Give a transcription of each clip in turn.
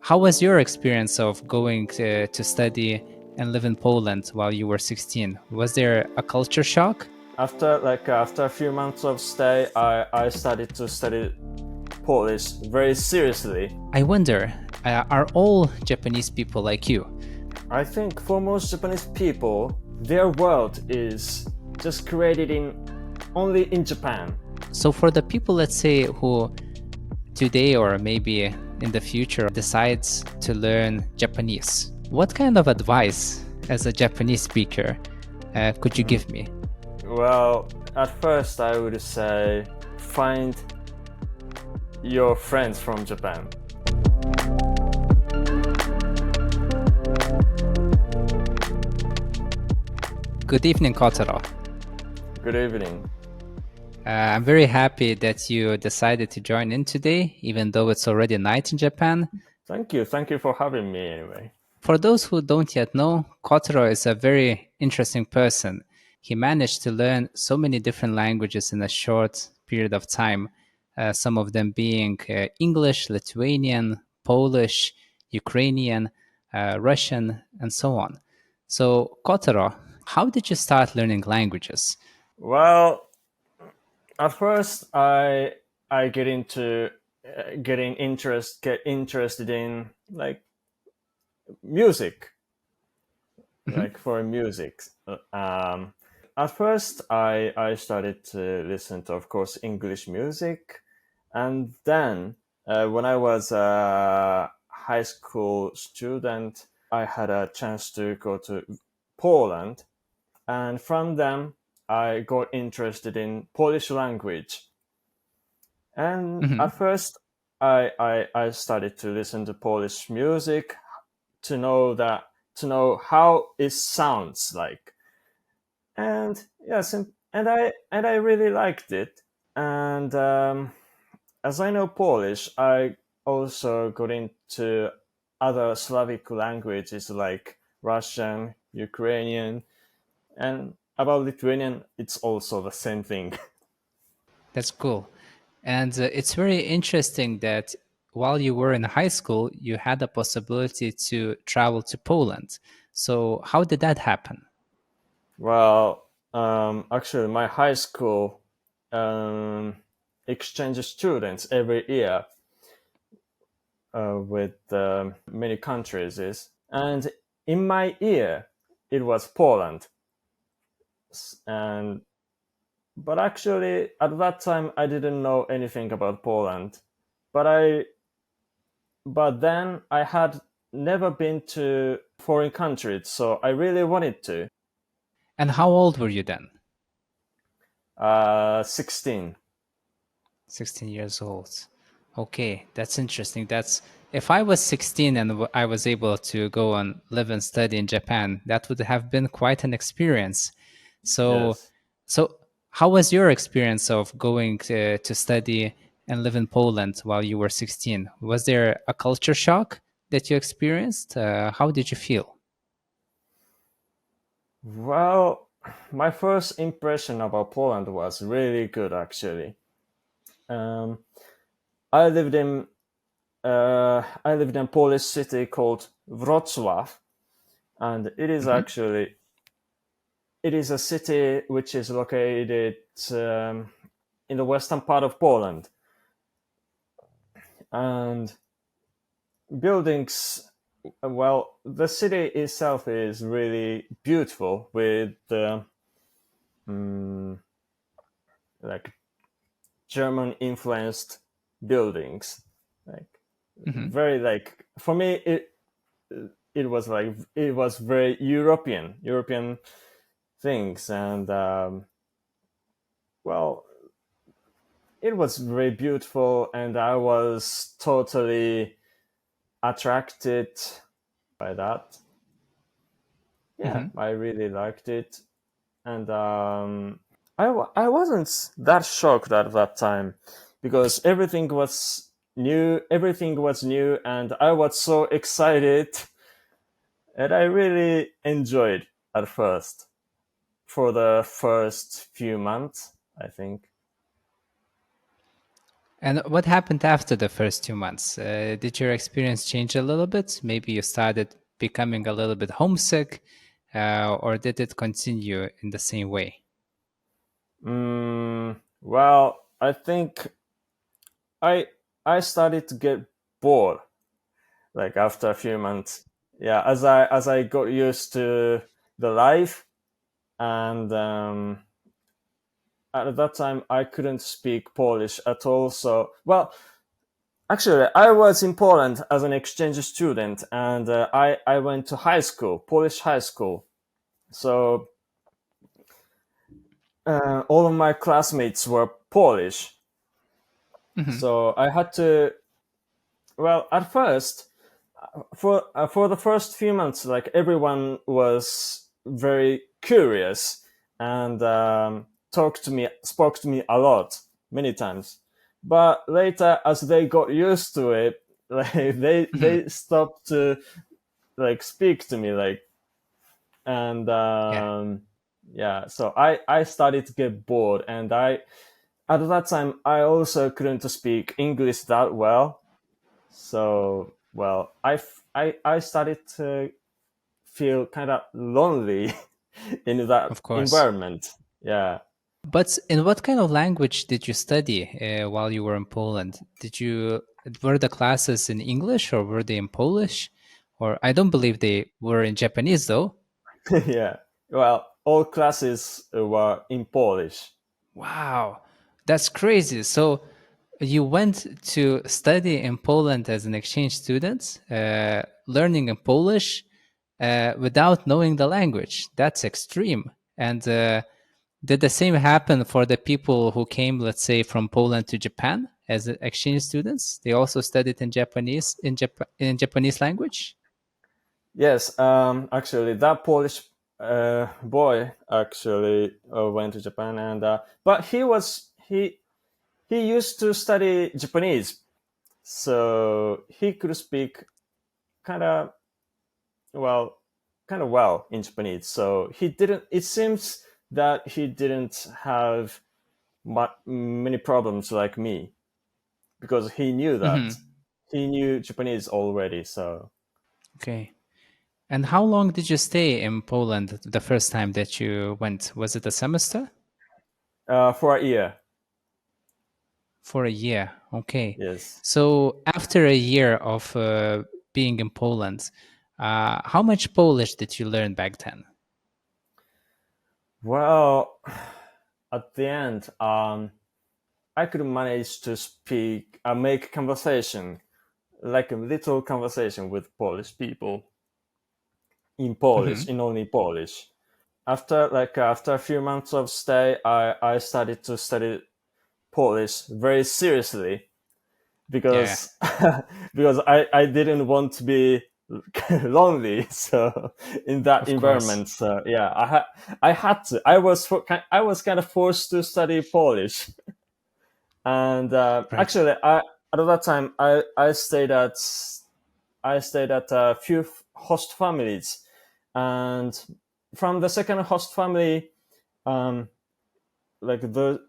How was your experience of going to study and live in Poland while you were 16? Was there a culture shock? After a few months of stay, I started to study Polish very seriously. I wonder, are all Japanese people like you? I think for most Japanese people, their world is just created in only in Japan. So for the people, let's say, who today or maybe in the future decides to learn Japanese, what kind of advice as a Japanese speaker could you give me? Well, at first I would say find your friends from Japan. Good evening, Kotaro. Good evening. I'm very happy that you decided to join in today, even though it's already night in Japan. Thank you. Thank you for having me anyway. For those who don't yet know, Kotaro is a very interesting person. He managed to learn so many different languages in a short period of time, some of them being English, Lithuanian, Polish, Ukrainian, Russian, and so on. So, Kotaro, how did you start learning languages? Well, at first I get into get interested in like music, like for music. Um, at first I started to listen to, of course, English music, and then when I was a high school student, I had a chance to go to Poland, and from them I got interested in Polish language. And Mhm. at first, I started to listen to Polish music to know how it sounds like, and yes, and I really liked it. And as I know Polish, I also got into other Slavic languages like Russian, Ukrainian, and about Lithuanian, it's also the same thing. That's cool. And it's very interesting that while you were in high school, you had the possibility to travel to Poland. So, how did that happen? Well, actually, my high school um, exchanges students every year with many countries is, and in my year it was Poland, and but actually at that time I didn't know anything about Poland, but then I had never been to foreign countries, so I really wanted to. And how old were you then? 16. 16 years old. Okay, that's interesting. That's if I was 16 and I was able to go and live and study in Japan, that would have been quite an experience. So, Yes. so how was your experience of going to study and live in Poland while you were 16? Was there a culture shock that you experienced? How did you feel? Well, my first impression about Poland was really good, actually. Um, I lived in I lived in a Polish city called Wrocław, and Hmm. it is a city which is located um, in the western part of Poland, and buildings. Well, the city itself is really beautiful with mm, like German influenced buildings. Like Hmm. very like for me it was very European things, and well, it was very beautiful, and I was totally attracted by that. Yeah, Hmm. I really liked it, and I wasn't that shocked at that time because everything was new, and I was so excited, and I really enjoyed at first for the first few months, I think. And what happened after the first 2 months? Did your experience change a little bit? Maybe you started becoming a little bit homesick, or did it continue in the same way? Well, I think I I started to get bored like after a few months. Yeah, as I got used to the life, and at that time I couldn't speak Polish at all. So, well, actually, I was in Poland as an exchange student, and I went to high school, Polish high school. So all of my classmates were Polish. Hmm. So I had to. Well, at first, for the first few months, like everyone was very curious and spoke to me a lot, many times. But later, as they got used to it, like Hmm. they stopped to like speak to me, like, and Yeah, yeah. So I started to get bored, and I at that time I also couldn't speak English that well. So, well, I started to feel kind of lonely in that of course. environment. Yeah. But in what kind of language did you study while you were in Poland? Were the classes in English or were they in Polish? Or I don't believe they were in Japanese though. Yeah. Well, all classes were in Polish. Wow, that's crazy. So you went to study in Poland as an exchange student, learning in Polish without knowing the language. That's extreme. And did the same happen for the people who came, let's say, from Poland to Japan as exchange students? They also studied in Japanese in Japanese language. Yes, actually, that Polish boy actually went to Japan, and but he used to study Japanese, so he could speak kind of well, in Japanese. So he didn't. It seems that he didn't have many problems like me because he knew that Hmm. he knew Japanese already. So Okay. And how long did you stay in Poland the first time that you went? Was it a semester? for a year, For a year. Okay. yes. So after a year of being in Poland, how much Polish did you learn back then? Well, at the end, I could manage to speak, make conversation, like a little conversation with Polish people in Polish, Hmm. in only Polish. After a few months of stay, I started to study Polish very seriously Yeah, because because I didn't want to be lonely. So in that of course. environment, so yeah, I had to. I was kind of forced to study Polish, and Right. actually, at that time I stayed at a few host families, and from the second host family, um, like the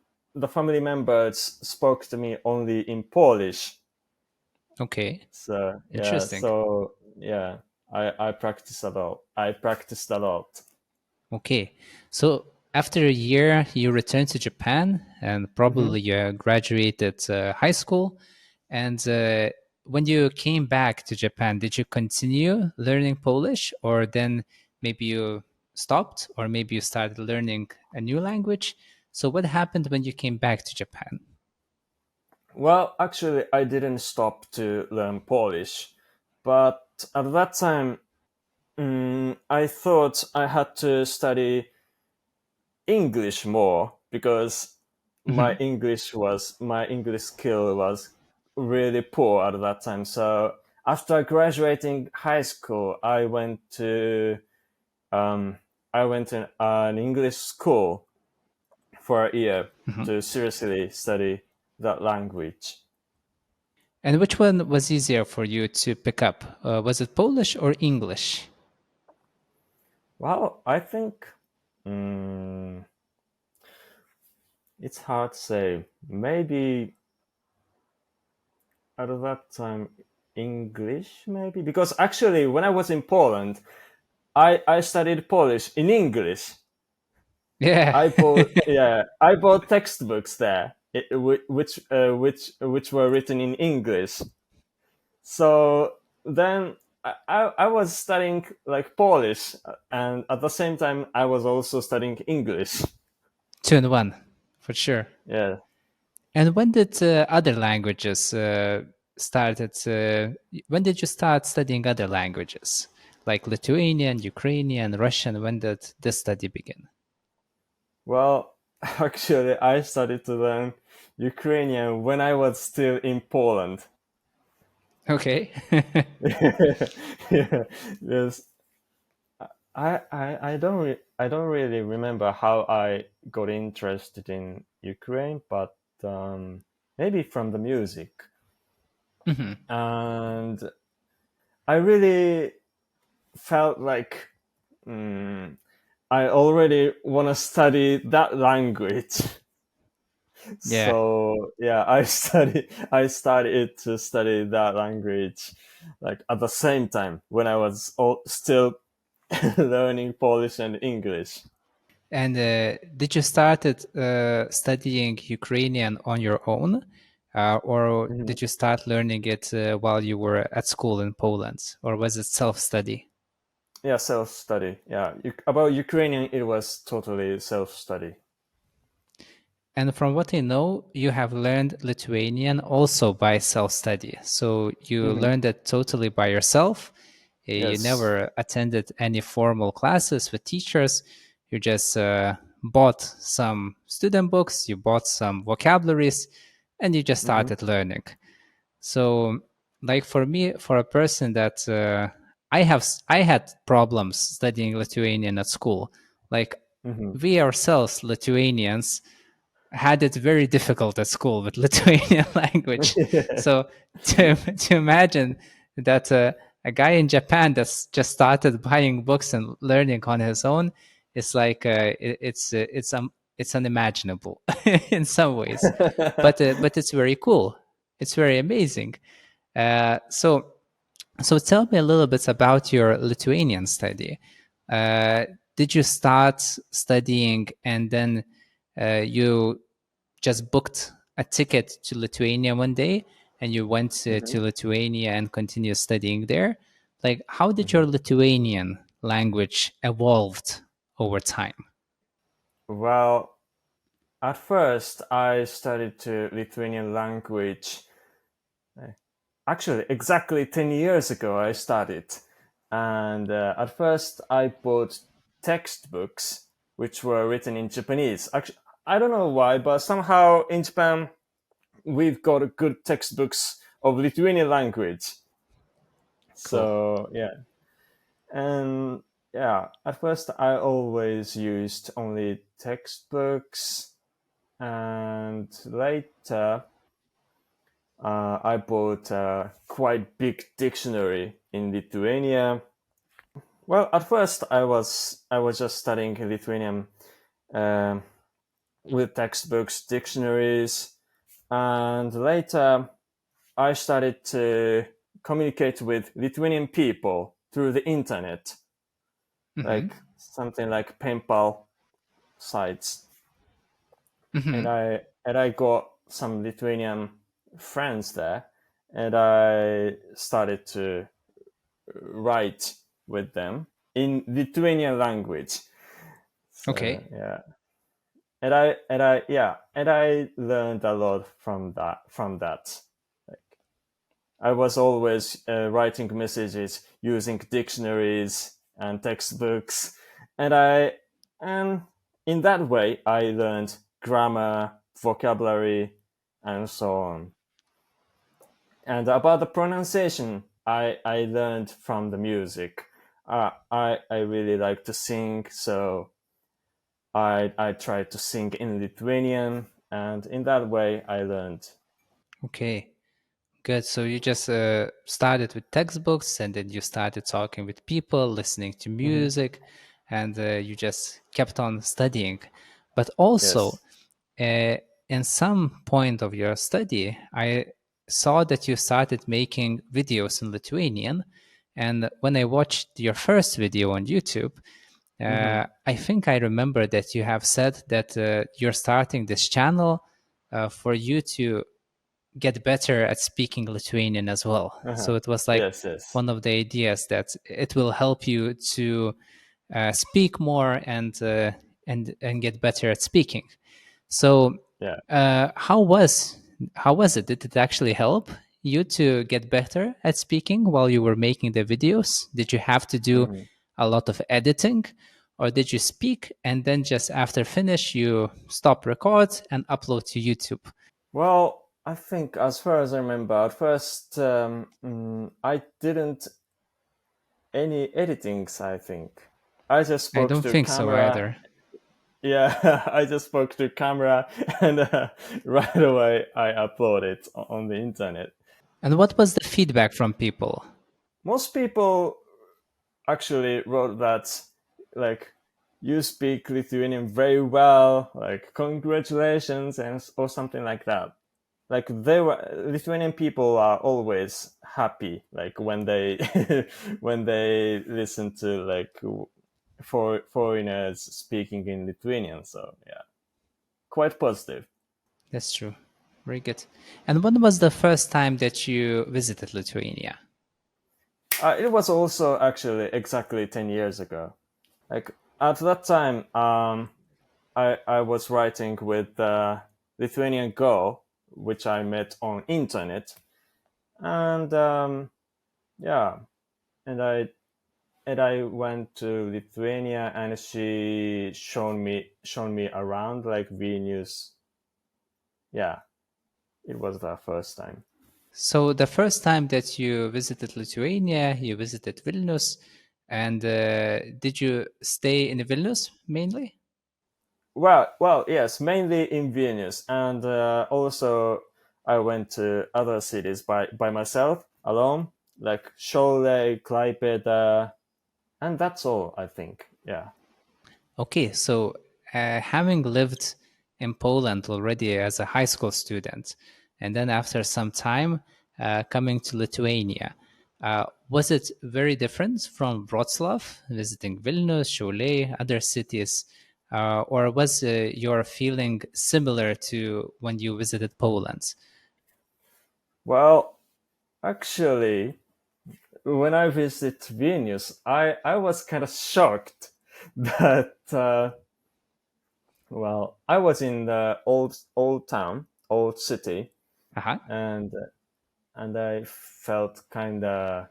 family members spoke to me only in Polish. Okay. So yeah, Interesting. so yeah, I practice a lot. I practiced a lot. Okay. So after a year, you returned to Japan and Hmm. probably you graduated high school. And when you came back to Japan, did you continue learning Polish or then maybe you stopped or maybe you started learning a new language? So what happened when you came back to Japan? Well, actually, I didn't stop to learn Polish, but at that time, I thought I had to study English more because Mhm. my English skill was really poor at that time. So after graduating high school, um, I went to an English school for a year Mhm. to seriously study that language. And which one was easier for you to pick up? Was it Polish or English? Well, I think mm, it's hard to say. Maybe at that time, English maybe, because actually when I was in Poland, I studied Polish in English. Yeah. I bought textbooks there, which were written in English. So then I was studying like Polish, and at the same time I was also studying English. Two in one, for sure. Yeah. And when did other languages started? When did you start studying other languages, like Lithuanian, Ukrainian, Russian? When did this study begin? Well, actually, I started to learn Ukrainian when I was still in Poland. Okay. Yeah, yes. I don't really remember how I got interested in Ukraine, but maybe from the music. Mhm. And I really felt like mm, I already want to study that language. Yeah. So yeah, I started to study that language like at the same time when I was still learning Polish and English. And did you started studying Ukrainian on your own, or Mhm. did you start learning it while you were at school in Poland, or was it self-study? Yeah, self study. Yeah, about Ukrainian, it was totally self study. And from what I know, you have learned Lithuanian also by self-study. So you Hmm. learned it totally by yourself. You Yes. never attended any formal classes with teachers. You just bought some student books, you bought some vocabularies, and you just Hmm. started learning. So, like for me, for a person that I had problems studying Lithuanian at school. Like Hmm. we ourselves, Lithuanians, had it very difficult at school with Lithuanian language. Yeah. So to imagine that a guy in Japan that's just started buying books and learning on his own is like it's unimaginable in some ways, but it's very cool. It's very amazing. So so tell me a little bit about your Lithuanian study. Uh, did you start studying and then you just booked a ticket to Lithuania one day and you went Hmm. to Lithuania and continued studying there? Like, how did Hmm. your Lithuanian language evolved over time? Well, at first I studied Lithuanian language. Actually, exactly 10 years ago, I started. And at first, I bought textbooks which were written in Japanese. Actually, I don't know why, but somehow in Japan, we've got good textbooks of Lithuanian language. Cool. So, yeah. And yeah, at first, I always used only textbooks. And later, I bought a quite big dictionary in Lithuania. Well, at first I was just studying Lithuanian um with textbooks, dictionaries, and later I started to communicate with Lithuanian people through the internet, Mm-hmm. like something like pen pal sites, Mm-hmm. and I got some Lithuanian friends there, and I started to write with them in Lithuanian language. So Okay. yeah, and I learned a lot from that. Like I was always writing messages using dictionaries and textbooks, and I and in that way I learned grammar, vocabulary, and so on. And about the pronunciation, I learned from the music. I really like to sing, so I tried to sing in Lithuanian, and in that way I learned. Okay. Good. So you just started with textbooks and then you started talking with people, listening to Hmm. music, and you just kept on studying. But also, Yes. uh, in some point of your study, I saw that you started making videos in Lithuanian. And when I watched your first video on YouTube, I think I remember that you have said that you're starting this channel for you to get better at speaking Lithuanian as well. Uh-huh. So it was like Yes, yes. one of the ideas that it will help you to speak more and get better at speaking. So Yeah. how was it? Did it actually help you to get better at speaking while you were making the videos? Did you have to do Mhm. a lot of editing, or did you speak and then just after finish you stop record and upload to YouTube? Well, I think as far as I remember, at first I didn't any editings. I think I just I spoke don't to think so camera. either. Yeah, I just spoke to camera, and right away I upload it on the internet. And what was the feedback from people? Most people actually wrote that, like, you speak Lithuanian very well, like congratulations, and or something like that. Like, they were Lithuanian people are always happy, like when they when they listen to like for foreigners speaking in Lithuanian. So yeah, quite positive. That's true. Very good. And when was the first time that you visited Lithuania? It was also actually exactly 10 years ago. Like, at that time, I was writing with Lithuanian girl, which I met on internet, and yeah, and I went to Lithuania, and she shown me around like Vilnius. Yeah, it was the first time. So the first time that you visited Lithuania, you visited Vilnius, and did you stay in Vilnius mainly? Well, yes, mainly in Vilnius, and also I went to other cities by myself, alone, like Šiauliai, Klaipėda, and that's all, I think. Yeah. Okay, so having lived in Poland already as a high school student, and then after some time coming to Lithuania, was it very different from Wroclaw, visiting Vilnius, Šiauliai, other cities, or was your feeling similar to when you visited Poland? Well, actually, when I visited Vilnius, I was kind of shocked that I was in the old town, old city, Uh-huh. and I felt kind of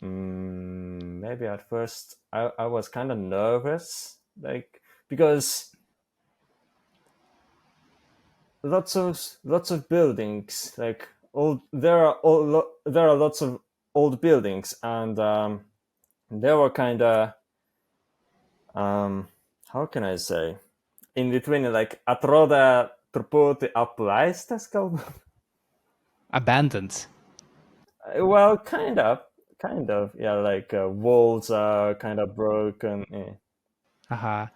maybe at first I was kind of nervous, like, because lots of buildings, like old there are lots of old buildings, and they were kind of how can I say, in Lithuania, like atrodo truputį apleistas galbūt. Abandoned. Well, kind of, yeah, like walls are kind of broken. Uh-huh.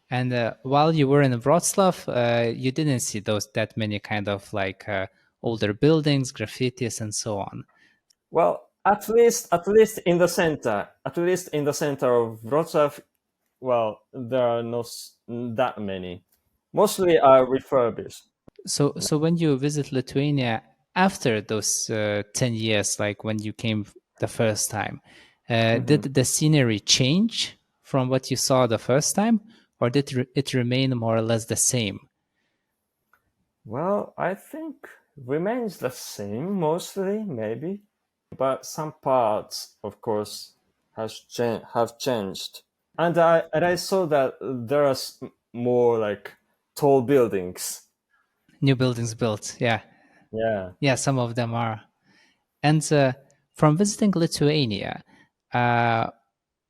And while you were in Wroclaw, you didn't see those that many kind of like older buildings, graffitis, and so on. Well, at least in the center, of Wrocław, well, there are not that many. Mostly are refurbished. So when you visit Lithuania after those 10 years, like when you came the first time, did Hmm. the scenery change from what you saw the first time, or did it remain more or less the same? Well, I think remains the same mostly, maybe, but some parts, of course, have changed. And I saw that there are more like tall buildings. New buildings built, yeah, Yeah. yeah, some of them are. And from visiting Lithuania, uh,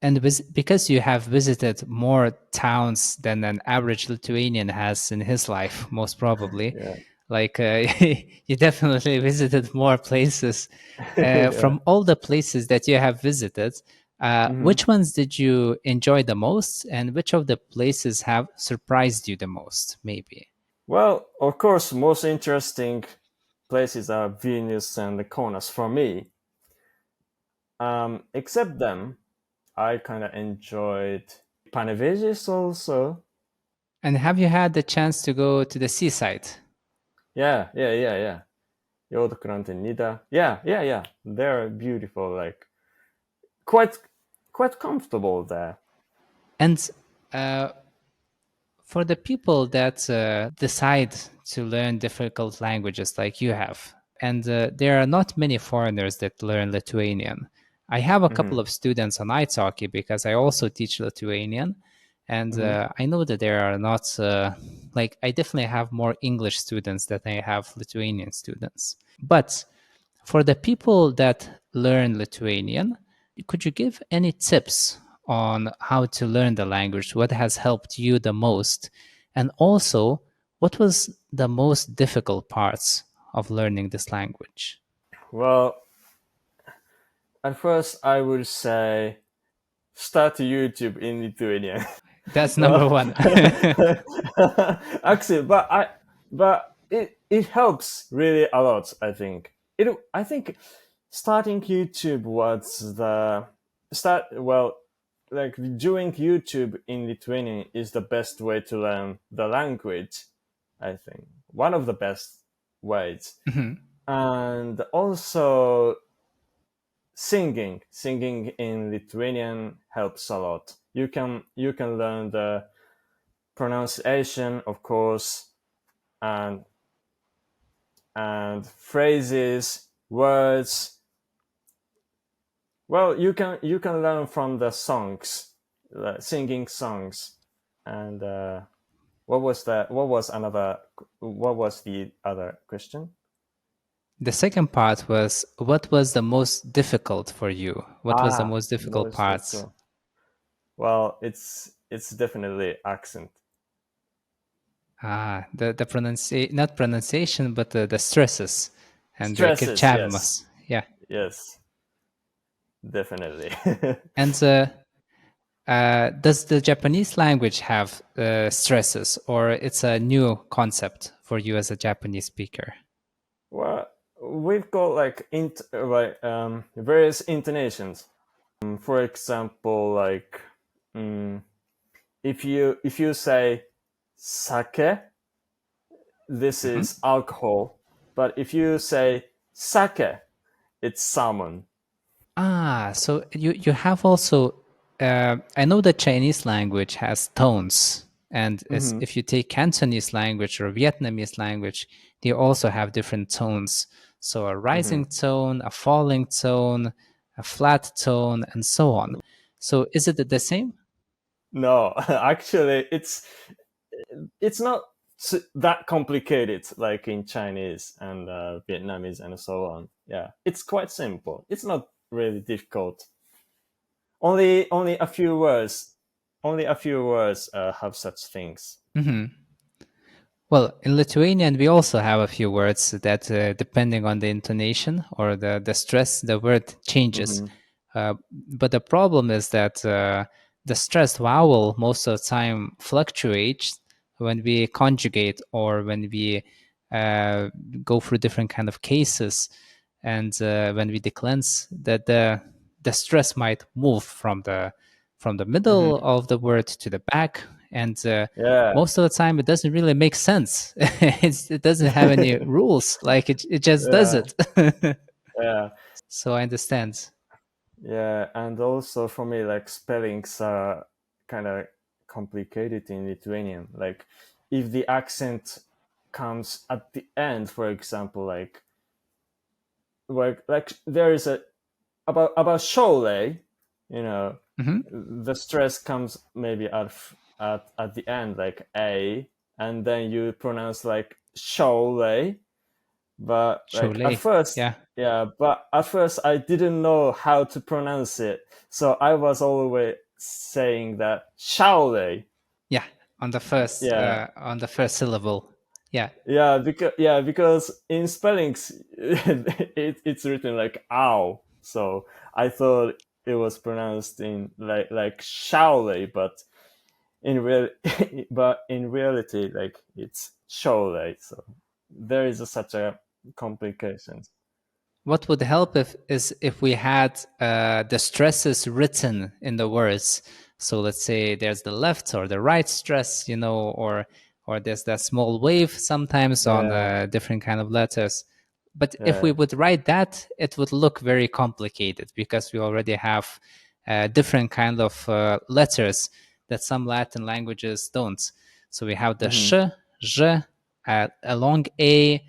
and because you have visited more towns than an average Lithuanian has in his life, most probably, Yeah. like you definitely visited more places. Yeah. From all the places that you have visited, Hmm. which ones did you enjoy the most, and which of the places have surprised you the most? Maybe. Well, of course, most interesting places are Vilnius and the Kaunas for me. Except them, I kind of enjoyed Panevėžys also. And have you had the chance to go to the seaside? Yeah. Joutkrant and Nida. Yeah. They're beautiful, like quite quite comfortable there. And uh, for the people that decide to learn difficult languages like you have, and there are not many foreigners that learn Lithuanian. I have a Mm-hmm. couple of students on italki because I also teach Lithuanian, and Mm-hmm. I know that there are not like I definitely have more English students than I have Lithuanian students. But for the people that learn Lithuanian, could you give any tips on how to learn the language? What has helped you the most? And also, what was the most difficult parts of learning this language? Well, at first I would say start YouTube in Lithuanian. That's number Well, one. actually, but it helps really a lot. I think starting YouTube was the start. Well, like doing YouTube in Lithuanian is the best way to learn the language. I think one of the best ways, Mhm. and also singing in Lithuanian helps a lot. You can learn the pronunciation, of course, and phrases, words. Well, you can learn from the songs, singing songs, and what was the other question? The second part was what was the most difficult for you? What was the Ah, most difficult most parts? difficult. Well, it's definitely accent. Ah, the not pronunciation, but the stresses and the Stresses, yes. kirčiavimas. Yeah. Yes, definitely. And does the Japanese language have stresses, or it's a new concept for you as a Japanese speaker? Well, we've got like various intonations. For example, like mm, if you say sake, this Mhm. is alcohol, but if you say sake, it's salmon. Ah, so you have also. I know the Chinese language has tones, and Hmm. if you take Cantonese language or Vietnamese language, they also have different tones. So a Hmm. rising tone, a falling tone, a flat tone, and so on. So is it the same? No, actually, it's not that complicated like in Chinese and Vietnamese and so on. Yeah, it's quite simple. It's not really difficult. Only a few words. Only a few words have such things. Hmm. Well, in Lithuanian, we also have a few words that, depending on the intonation or the stress, the word changes. Hmm. But the problem is that the stressed vowel most of the time fluctuates when we conjugate or when we uh, go through different kind of cases, and when we declense, that the stress might move from the Hmm. middle of the word to the back, and Yeah. most of the time it doesn't really make sense. It doesn't have any rules, like it just does Yeah. it. Yeah. So I understand. Yeah. And also for me, like spellings are kind of complicated in Lithuanian. Like if the accent comes at the end, for example, like there is a about Chole, you know, Hmm. the stress comes maybe at the end, like a, and then you pronounce like Chole. But like at Cholet. first, Yeah. yeah, but at first I didn't know how to pronounce it, so I was always saying that Shaole. Yeah. Yeah, On the first syllable. Yeah. because in spellings it's written like ow, so I thought it was pronounced in like Shaole, but in real but in reality like it's Shaole. So there is such a complications. What would help if we had the stresses written in the words. So let's say there's the left or the right stress, or there's that small wave sometimes on Yeah, different kind of letters. But if we yeah. would write that, it would look very complicated because we already have different kind of letters that some Latin languages don't. So we have the Hmm. sh, j, a long a,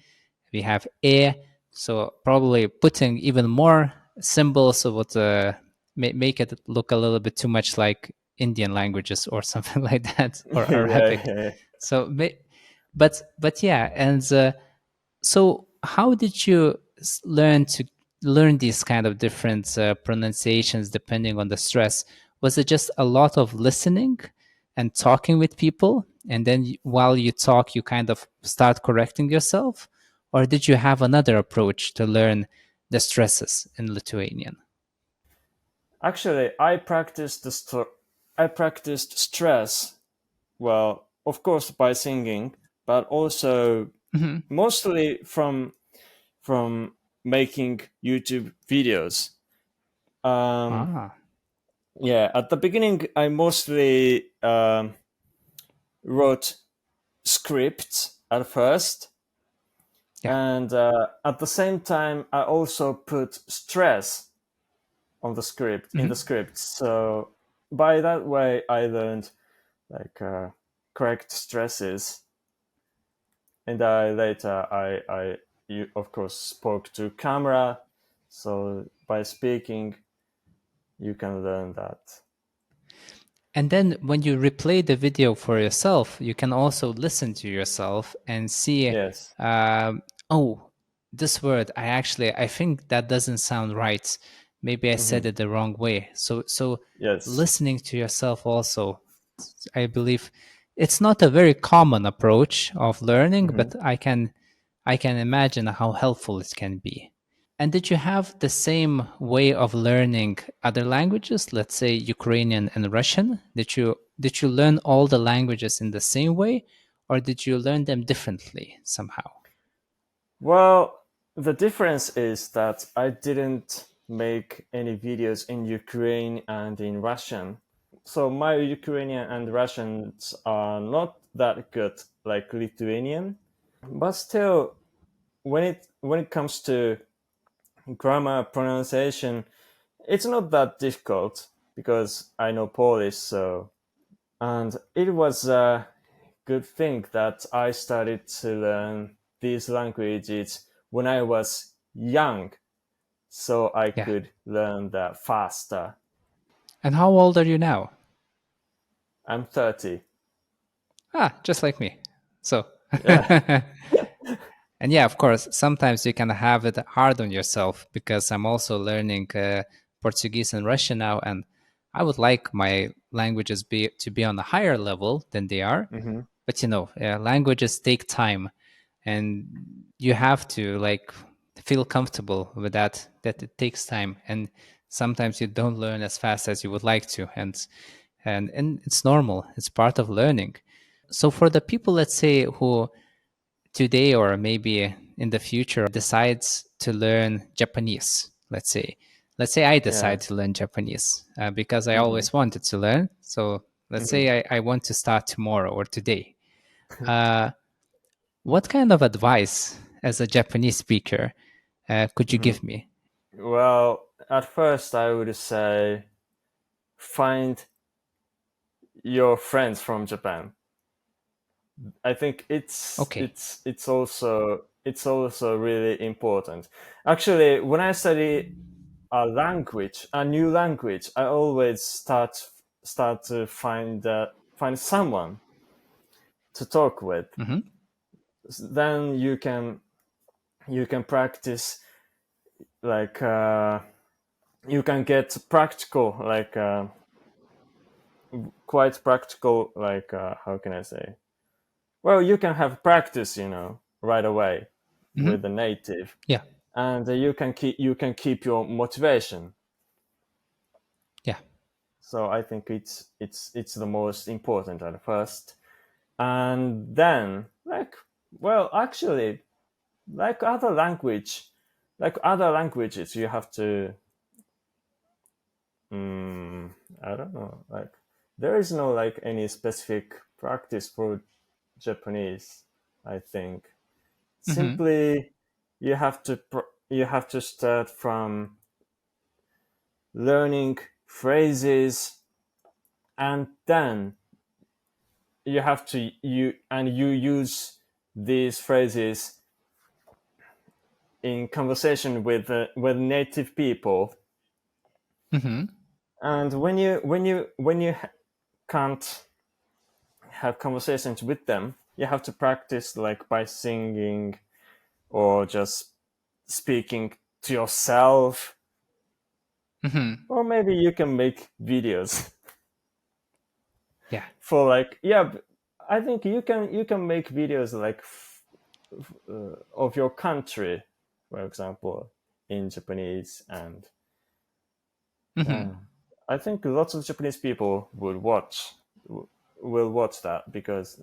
we have e. So probably putting even more symbols would make it look a little bit too much like Indian languages or something like that, or Yeah, Arabic. yeah. So, but yeah, and so how did you learn these kind of different pronunciations depending on the stress? Was it just a lot of listening and talking with people, and then while you talk, you kind of start correcting yourself, or did you have another approach to learn the stresses in Lithuanian? Actually, I practiced stress. Well, of course, by singing, but also Hmm. mostly from making YouTube videos. Um, Ah, yeah, at the beginning, I mostly wrote scripts at first, yeah. and at the same time, I also put stress on the script in the Hmm. script. So by that way, I learned like correct stresses, and I later I you of course spoke to camera. So by speaking, you can learn that. And then when you replay the video for yourself, you can also listen to yourself and see, Yes. um, oh, this word, I think that doesn't sound right. Maybe I said Hmm. it the wrong way. So Yes. listening to yourself also, I believe it's not a very common approach of learning, Hmm. but I can imagine how helpful it can be. And did you have the same way of learning other languages, let's say Ukrainian and Russian? Did you learn all the languages in the same way, or did you learn them differently somehow? Well, the difference is that I didn't make any videos in Ukraine and in Russian. So my Ukrainian and Russians are not that good like Lithuanian, but still when it comes to grammar pronunciation, it's not that difficult because I know Polish. So and it was a good thing that I started to learn these languages when I was young, so I Yeah. could learn that faster. And how old are you now? I'm 30. Ah, just like me. So, Yeah. and yeah, of course, sometimes you can have it hard on yourself because I'm also learning Portuguese and Russian now, and I would like my languages to be on a higher level than they are. Hmm. But languages take time, and you have to like feel comfortable with that it takes time, and sometimes you don't learn as fast as you would like to, and it's normal. It's part of learning. So for the people, let's say, who today or maybe in the future decides to learn Japanese, let's say I decide Yes. to learn Japanese because I Hmm. always wanted to learn. So let's Hmm. say I want to start tomorrow or today. uh, what kind of advice as a Japanese speaker could you Hmm. give me? Well, at first I would say find your friends from Japan. I think it's Okay. it's it's also it's also really important. Actually, when I study a new language, I always start to find someone to talk with. Hmm. Then you can practice like you can get practical like quite practical like how can I say? Well, you can have practice, right away Hmm. with the native, Yeah. and you can keep your motivation. Yeah. So I think it's the most important at first, and then like well actually. like other language, like other languages, you have to. Mm, I don't know. Like there is no like any specific practice for Japanese. I think Hmm. simply you have to start from learning phrases, and then you use these phrases in conversation with native people. Hmm. And when you can't have conversations with them, you have to practice like by singing or just speaking to yourself, Hmm. or maybe you can make videos Yeah. for like yeah. I think you can make videos like of your country, for example, in Japanese, and Hmm. yeah, I think lots of Japanese people will watch that because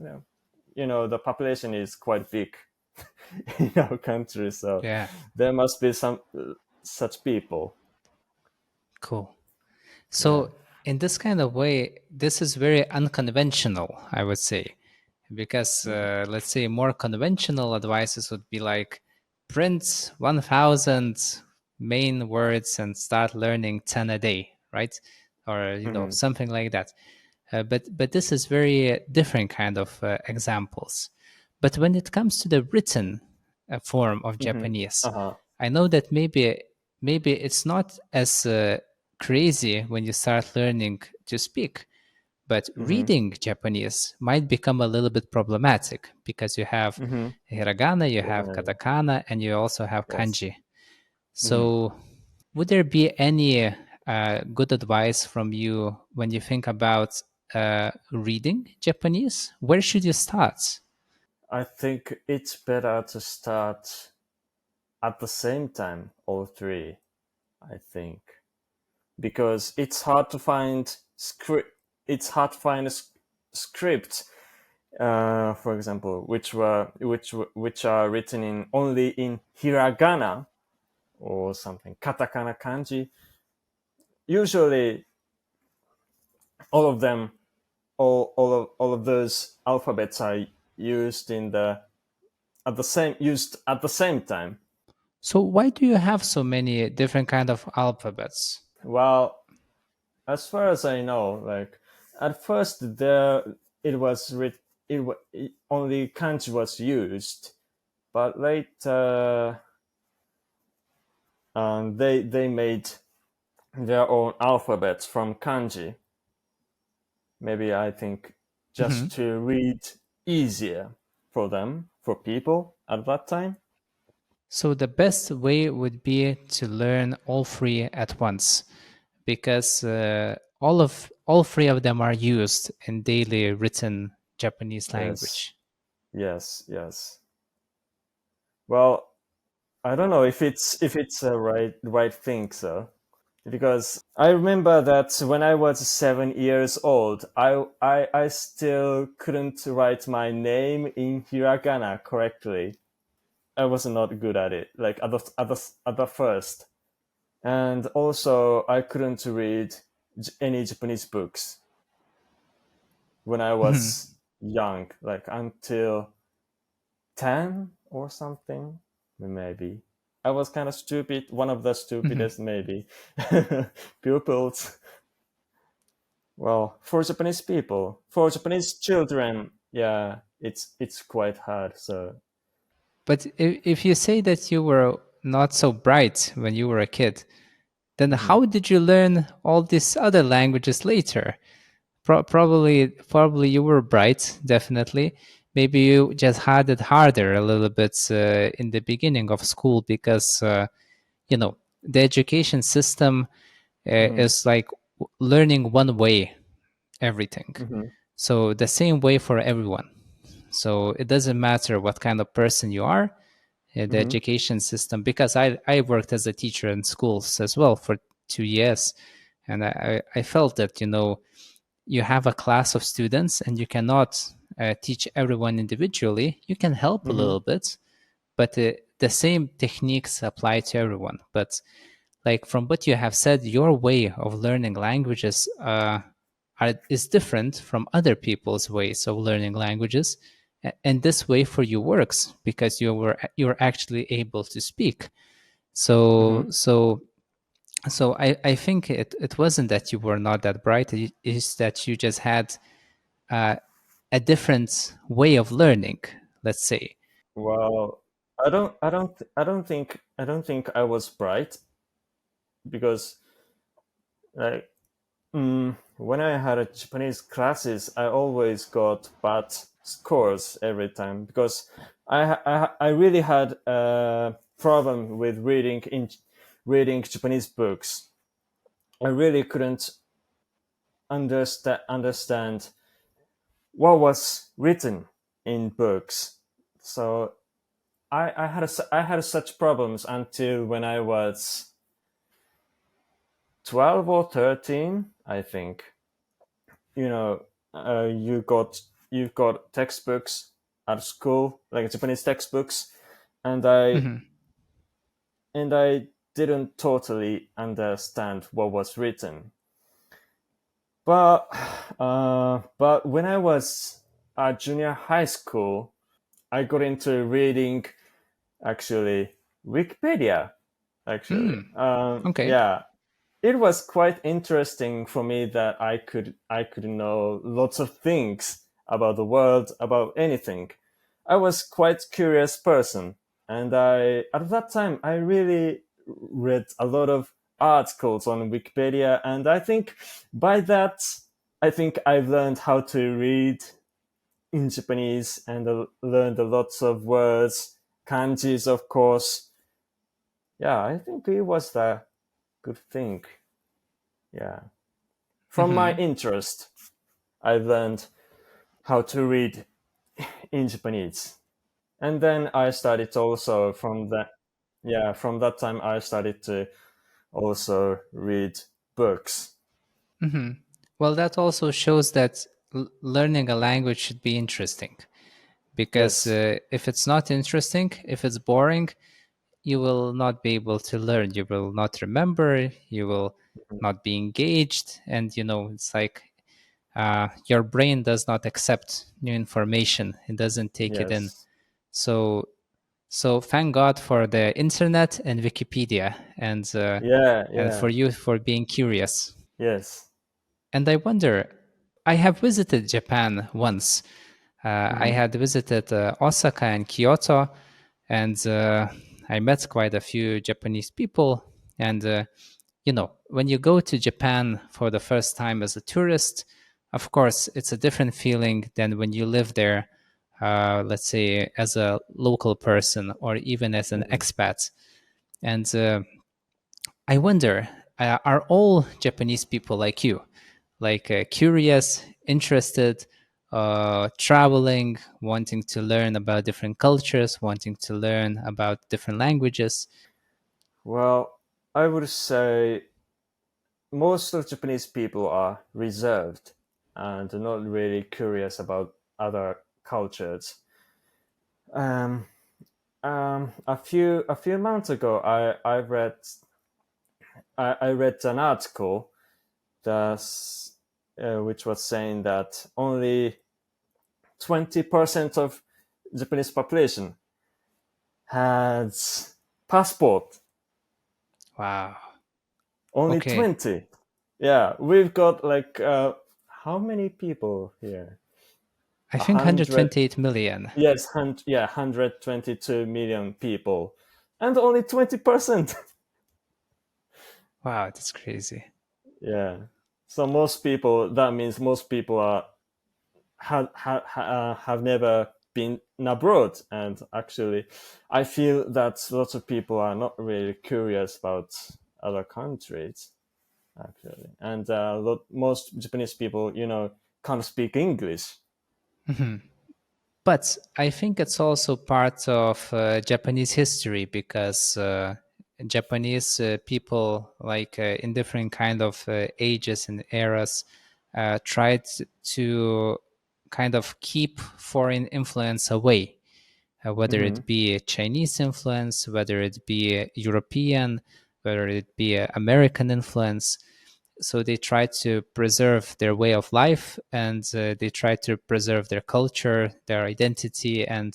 you know the population is quite big in our country, so Yeah. there must be some such people. Cool. Yeah. So, in this kind of way, this is very unconventional, I would say, because let's say more conventional advices would be like print 1000 main words and start learning 10 a day, right? Or, Hmm. something like that. But this is very different kind of examples. But when it comes to the written form of Hmm. Japanese, Uh-huh. I know that maybe it's not as crazy when you start learning to speak, but Hmm. reading Japanese might become a little bit problematic because you have Hmm. hiragana, you Yeah, have yeah, yeah. katakana, and you also have Yes. kanji. Hmm. So, would there be any good advice from you when you think about reading Japanese? Where should you start? I think it's better to start at the same time, all three, I think, because it's hard to find script, for example, which are written in only in hiragana or something katakana kanji. Usually, all of them, all of those alphabets are used in the at the same used at the same time. So, why do you have so many different kind of alphabets? Well, as far as I know, like at first there it was writ it only kanji was used, but later they made their own alphabets from kanji. Maybe I think Mhm. just to read easier for them, for people at that time. So, the best way would be to learn all three at once because all three of them are used in daily written Japanese Yes, language. yes, yes. Well, I don't know if it's a right thing, so because I remember that when I was 7 years old, I still couldn't write my name in hiragana correctly. I was not good at it, like at the first, and also I couldn't read any Japanese books when I Mhm. was young, like until 10 or something, maybe. I was kind of stupid, one of the Mhm. stupidest, maybe, pupils. Well, for Japanese people, for Japanese children, yeah, it's quite hard. So, But if you say that you were not so bright when you were a kid, then mhm, how did you learn all these other languages later? Probably you were bright, definitely. Maybe you just had it harder a little bit in the beginning of school because the education system mhm, is like learning one way everything. mhm, So the same way for everyone. So it doesn't matter what kind of person you are, the mhm, education system, because I worked as a teacher in schools as well for 2 years. And I felt that, you have a class of students and you cannot teach everyone individually. You can help a mhm, little bit, but the same techniques apply to everyone. But like from what you have said, your way of learning languages is different from other people's ways of learning languages, and this way for you works because you're actually able to speak. Hmm. So I think it wasn't that you were not that bright. It's that you just had uh, a different way of learning, let's say. Well, I don't think I was bright because like when I had a Japanese classes, I always got bad scores every time because I really had a problem with reading Japanese books. I really couldn't understand what was written in books. So I had such problems until when I was 12 or 13, I think. You know, you've got textbooks at school, like Japanese textbooks, and Hmm. I didn't totally understand what was written. But but when I was at junior high school, I got into reading actually Wikipedia. Actually, Okay. yeah, it was quite interesting for me that I could know lots of things about the world, about anything. I was quite curious person, and I at that time I really read a lot of articles on Wikipedia, and I think by that I think I've learned how to read in Japanese and learned a lots of words, kanjis, of course. Yeah, I think it was a good thing. Yeah. From my Hmm. interest, I learned how to read in Japanese. And then I started also from that, yeah, from that time I started to also read books. Hmm. Well, that also shows that learning a language should be interesting because Yes. if it's not interesting, if it's boring, you will not be able to learn. You will not remember, you will not be engaged. And, it's like your brain does not accept new information, it doesn't take it in. Yes. So, so thank God for the internet and Wikipedia, Yeah, and for yeah. you for being curious. Yes. And I wonder, I have visited Japan once. I Hmm. had visited Osaka and Kyoto, and I met quite a few Japanese people. And, when you go to Japan for the first time as a tourist, of course, it's a different feeling than when you live there, let's say, as a local person or even as an Hmm. expat. And I wonder, are all Japanese people like you? Like curious, interested, traveling, wanting to learn about different cultures, wanting to learn about different languages. Well, I would say most of Japanese people are reserved and not really curious about other cultures. Um, a few months ago, I read an article that's, which was saying that only 20% of Japanese population has passport. Wow. Only Okay. 20. Yeah, we've got like how many people here? I A think hundred. 128 million. Yes, yeah, 122 million people, and only 20%. Wow, that's crazy. Yeah. So most people, that means most people are have never been abroad, and actually I feel that lots of people are not really curious about other countries actually, and most Japanese people, can't speak English. But I think it's also part of Japanese history because Japanese people, like in different kind of ages and eras, tried to kind of keep foreign influence away. whether Mm-hmm. it be a Chinese influence, whether it be a European, whether it be a American influence. So they try to preserve their way of life, and they try to preserve their culture, their identity, and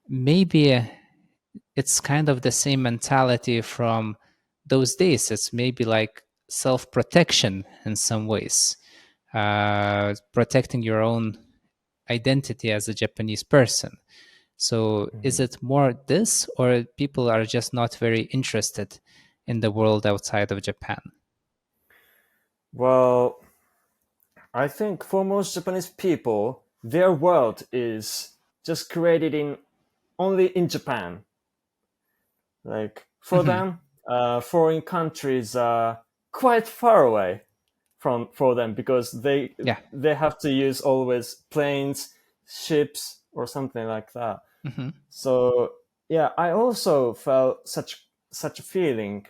maybe it's kind of the same mentality from those days. It's maybe like self protection in some ways, protecting your own identity as a Japanese person. So is Mm-hmm. it more this, or people are just not very interested in the world outside of Japan? Well, I think for most Japanese people, their world is just created in only in Japan. Like for Hmm. them, foreign countries are quite far away from for them because Yeah. they have to use always planes, ships, or something like that. Hmm. So yeah, I also felt such a feeling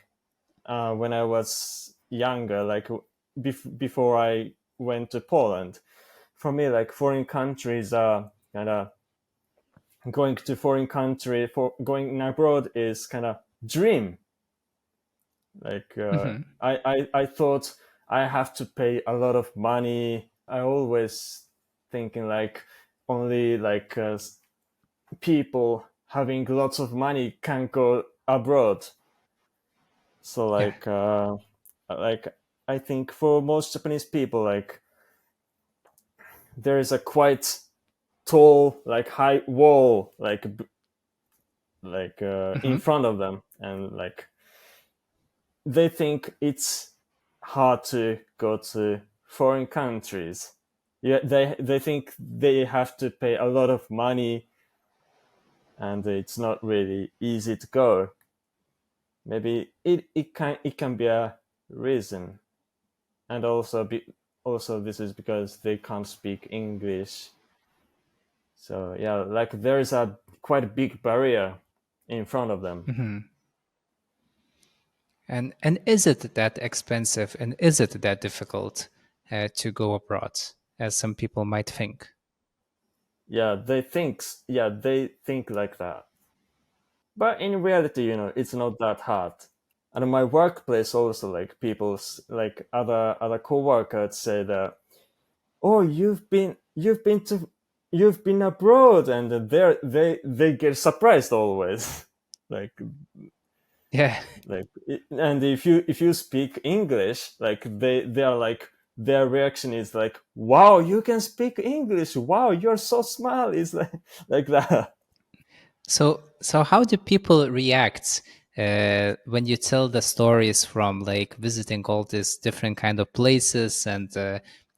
when I was younger, like before I went to Poland. For me, like foreign countries are kind of going to foreign country for going abroad is kind of dream. Like Hmm. I thought I have to pay a lot of money. I always thinking like only like people having lots of money can go abroad. So Yeah. like I think for most Japanese people, like there is a quite tall, like high wall, in Hmm. front of them, and like they think it's hard to go to foreign countries. Yeah, they think they have to pay a lot of money, and it's not really easy to go. Maybe it can be a reason, and also this is because they can't speak English. So yeah, like there is a quite a big barrier in front of them. Hmm. And is it that expensive, and is it that difficult to go abroad, as some people might think? Yeah, they think like that. But in reality, it's not that hard. And in my workplace also, like like other coworkers say that, oh, you've been abroad, and they get surprised always. like Yeah. and if you speak English, like they are like their reaction is like, wow, you can speak English, wow, you're so smart, is like that. So how do people react when you tell the stories from like visiting all these different kind of places and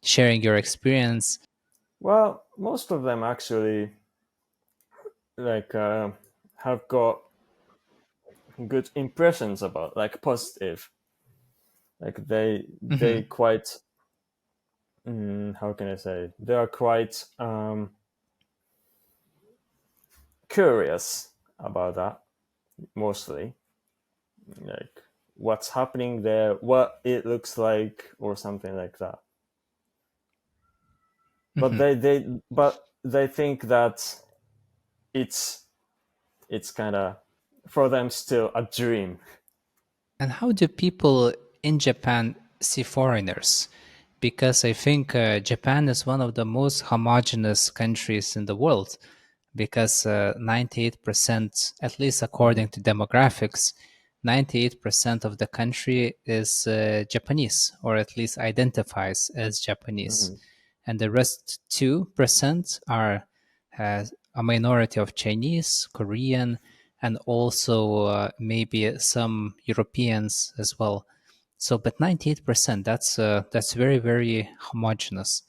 sharing your experience? Well, most of them actually like have got good impressions about, like positive, like they Hmm. quite how can I say, they are quite curious about that, mostly, like what's happening there, what it looks like, or something like that. But Hmm. they think that it's it's kind of for them still a dream. And how do people in Japan see foreigners? Because I think Japan is one of the most homogeneous countries in the world, because 98%, at least Hmm. according to demographics, 98% of the country is Japanese, or at least identifies as Japanese. Hmm. And the rest 2% are a minority of Chinese, Korean, and also maybe some Europeans as well. So, but 98%, that's very, very homogeneous.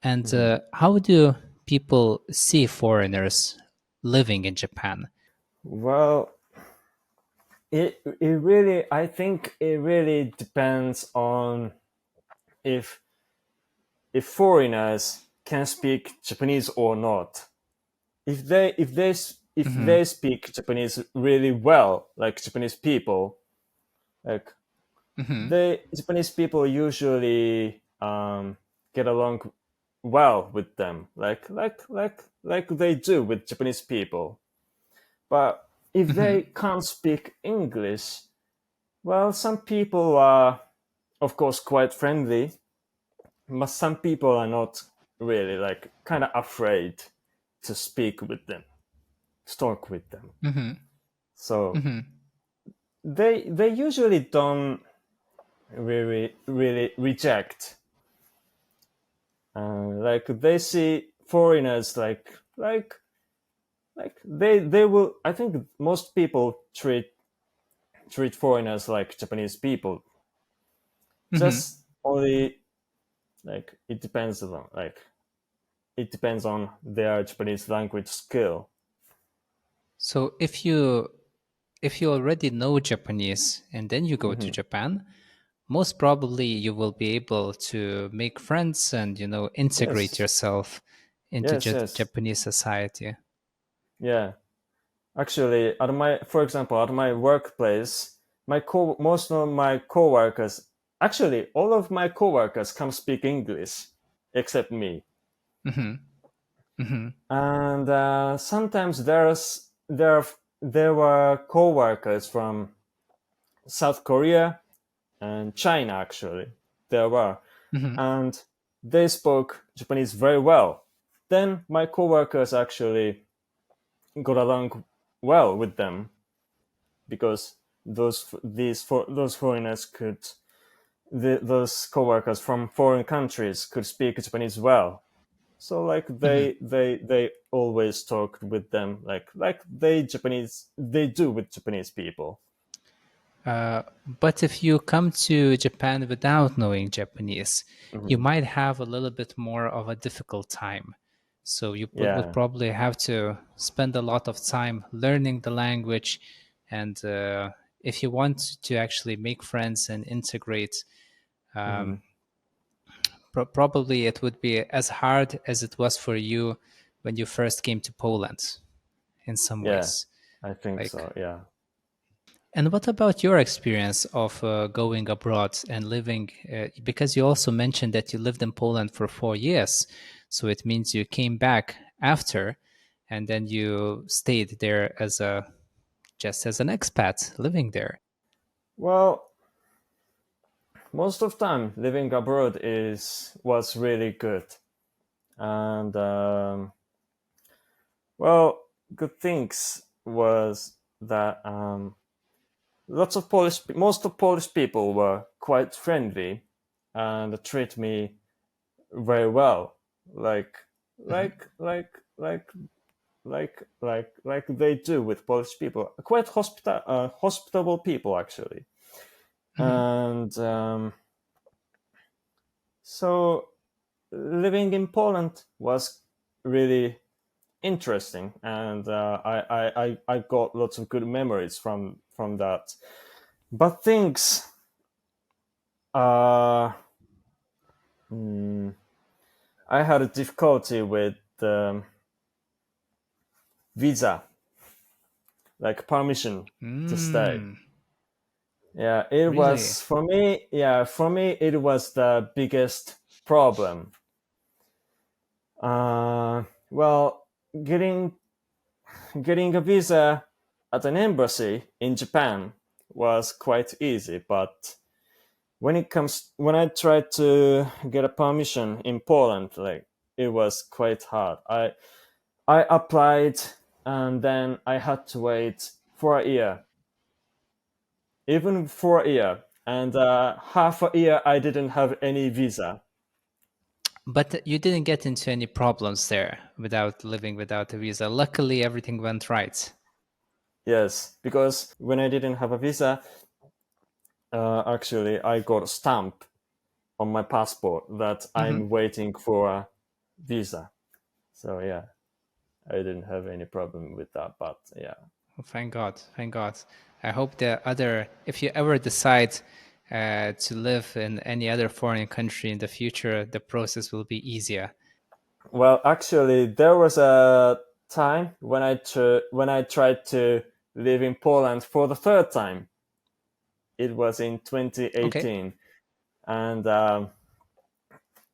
And Hmm. how do people see foreigners living in Japan? Well, it really, I think it really depends on if foreigners can speak Japanese or not. If Hmm. they speak Japanese really well, like Japanese people, like Hmm. the Japanese people usually get along well with them, like they do with Japanese people. But if Hmm. they can't speak English, well, some people are, of course, quite friendly, but some people are not really, like, kind of afraid to speak with them, to talk with them. Hmm. So Hmm. they usually don't really reject. Like they see foreigners like they will. I think most people treat foreigners like Japanese people. Hmm. Just only like it depends on their Japanese language skill. So if you already know Japanese and then you go to Hmm. Japan, most probably you will be able to make friends and integrate Yes, yourself into yes. Japanese society. Yeah. Actually, for example, at my workplace, most of my coworkers, actually, all of my coworkers can speak English except me. Hmm. Hmm. And sometimes there were coworkers from South Korea and China. Actually, there were, Hmm. and they spoke Japanese very well. Then my coworkers actually got along well with them because those foreigners those coworkers from foreign countries could speak Japanese well. So like Hmm. they always talked with them like they do with Japanese people. But if you come to Japan without knowing Japanese, you Hmm. might have a little bit more of a difficult time. So you would Yeah. probably have to spend a lot of time learning the language. And if you want to actually make friends and integrate, Hmm. um, probably it would be as hard as it was for you when you first came to Poland in some Yeah, ways. I think Like, so. Yeah. and what about your experience of going abroad and living? Because you also mentioned that you lived in Poland for 4 years, so it means you came back after, and then you stayed there as a just as an expat living there. Well, most of time living abroad is was really good, and well, good things was that most of Polish people were quite friendly and treat me very well, like Hmm. like like like like they do with Polish people. Quite hospitable people actually, Hmm. and so living in Poland was really interesting, and I got lots of good memories from that. But things uh, mm, I had a difficulty with visa, like permission to stay. Mm, Yeah, it really? was for me. Yeah, for me, it was the biggest problem. Well, getting a visa at an embassy in Japan was quite easy, but when I tried to get a permission in Poland, like it was quite hard. I applied and then I had to wait for a year, even for a year, and half a year I didn't have any visa. But you didn't get into any problems there without living without a visa. Luckily, everything went right. Yes, because when I didn't have a visa, actually I got a stamp on my passport that Hmm. I'm waiting for a visa. So yeah, I didn't have any problem with that. But yeah, Well, thank God. Thank God. I hope the other, if you ever decide to live in any other foreign country in the future, the process will be easier. well, actually, there was a time when when I tried to live in Poland for the third time. It was in Okay. 2018, and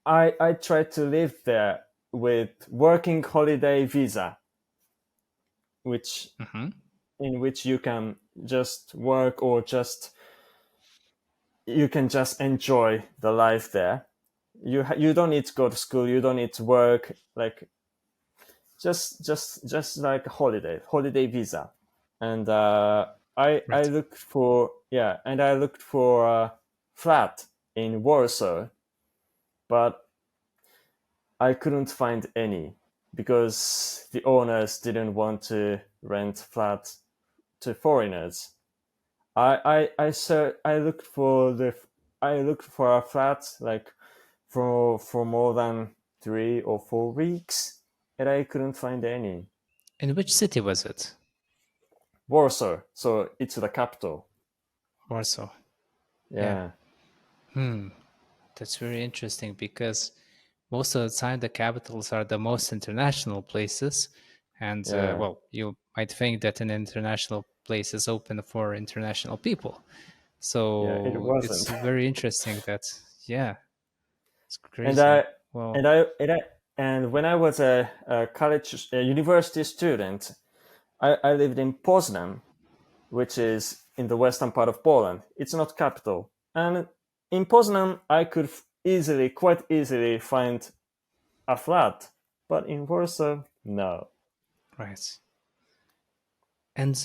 I tried to live there with working holiday visa, which Hmm. in which you can just work or just you can just enjoy the life there. You don't need to go to school. You don't need to work. Like just like a holiday visa. And I Right. looked for yeah, and I looked for a flat in Warsaw, but I couldn't find any because the owners didn't want to rent flats to foreigners. I looked for a flat like for more than 3 or 4 weeks, and I couldn't find any. In which city was it? Warsaw, so it's the capital. Warsaw. Yeah. Yeah, Hmm. That's very interesting because most of the time the capitals are the most international places. And yeah, well, you might think that an international place is open for international people. yeah. It So it's wasn't. very interesting that, yeah, it's and crazy. I Well, and I and I and when I was a university student, I lived in Poznan, which is in the western part of Poland. It's not capital, and in Poznan I could quite easily find a flat, but in Warsaw, no. right. And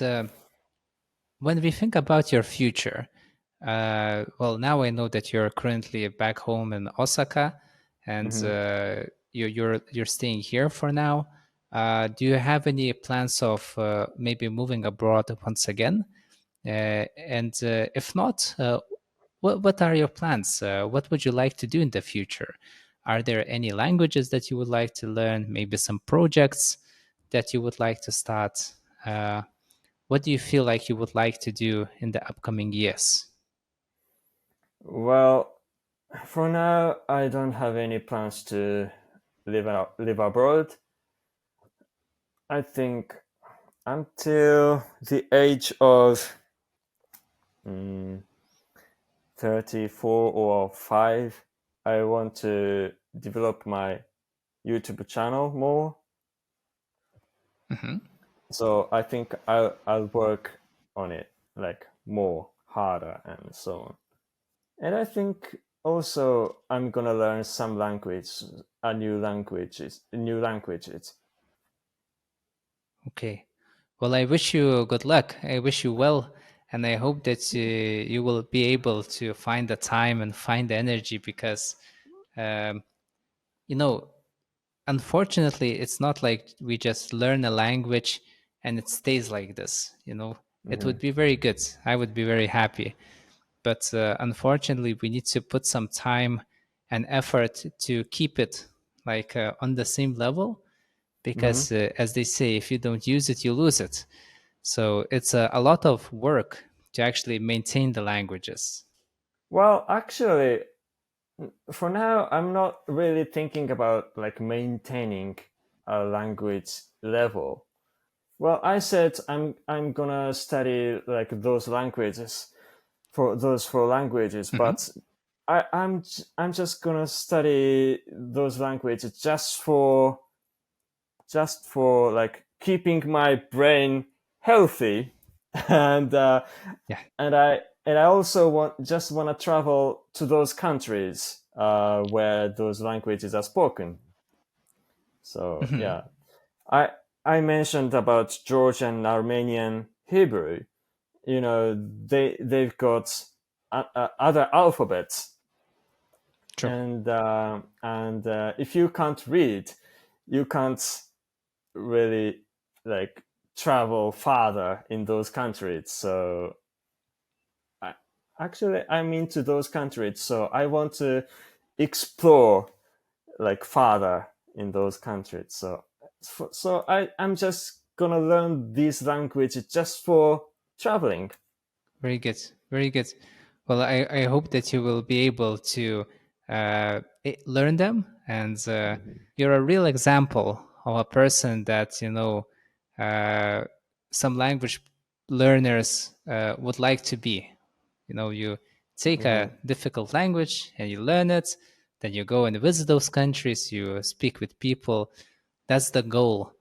when we think about your future, well, now I know that you're currently back home in Osaka, and Hmm. you're staying here for now. Do you have any plans of maybe moving abroad once again? And if not, what are your plans? What would you like to do in the future? Are there any languages that you would like to learn? Maybe some projects that you would like to start? Uh, what do you feel like you would like to do in the upcoming years? Well, for now, I don't have any plans to live abroad. I think until the age of mm, 34 or 5, I want to develop my YouTube channel more. Hmm. So I think I'll work on it like more harder and so on. And I think also I'm gonna learn some language, new languages. Okay. Well, I wish you good luck. I wish you well, and I hope that you will be able to find the time and find the energy because, um, you know, unfortunately, it's not like we just learn a language and it stays like this. It Hmm. would be very good. I would be very happy. But unfortunately, we need to put some time and effort to keep it like on the same level Hmm. because, as they say, if you don't use it, you lose it. So it's a lot of work to actually maintain the languages. Well, actually, for now, I'm not really thinking about like maintaining a language level. Well, I said I'm gonna study like those languages for those 4 languages, Hmm. but I'm just gonna study those languages just for like keeping my brain healthy, and Yeah. I also want to travel to those countries where those languages are spoken. So Hmm. yeah, I I mentioned about Georgian, Armenian, Hebrew. They've got other alphabets, True. and if you can't read, you can't really like travel farther in those countries. So I, actually, I'm into those countries, so I want to explore like farther in those countries. So I'm just gonna learn these languages just for traveling. Very good. Very good. Well, I hope that you will be able to learn them. And you're a real example of a person that, uh, some language learners would like to be. You take Hmm. a difficult language and you learn it. Then you go and visit those countries, you speak with people. That's the goal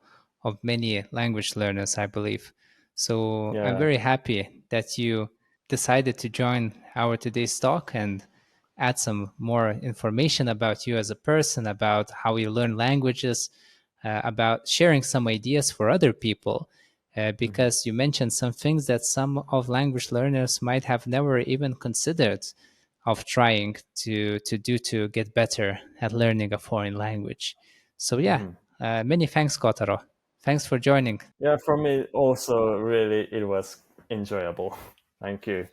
of many language learners, I believe. So I'm Yeah. very happy that you decided to join our today's talk and add some more information about you as a person, about how you learn languages, about sharing some ideas for other people. Mhm. Because you mentioned some things that some of language learners might have never even considered of trying to do to get better at learning a foreign language. So yeah, Mhm. many thanks, Kotaro. Thanks for joining. Yeah, for me also really it was enjoyable. Thank you.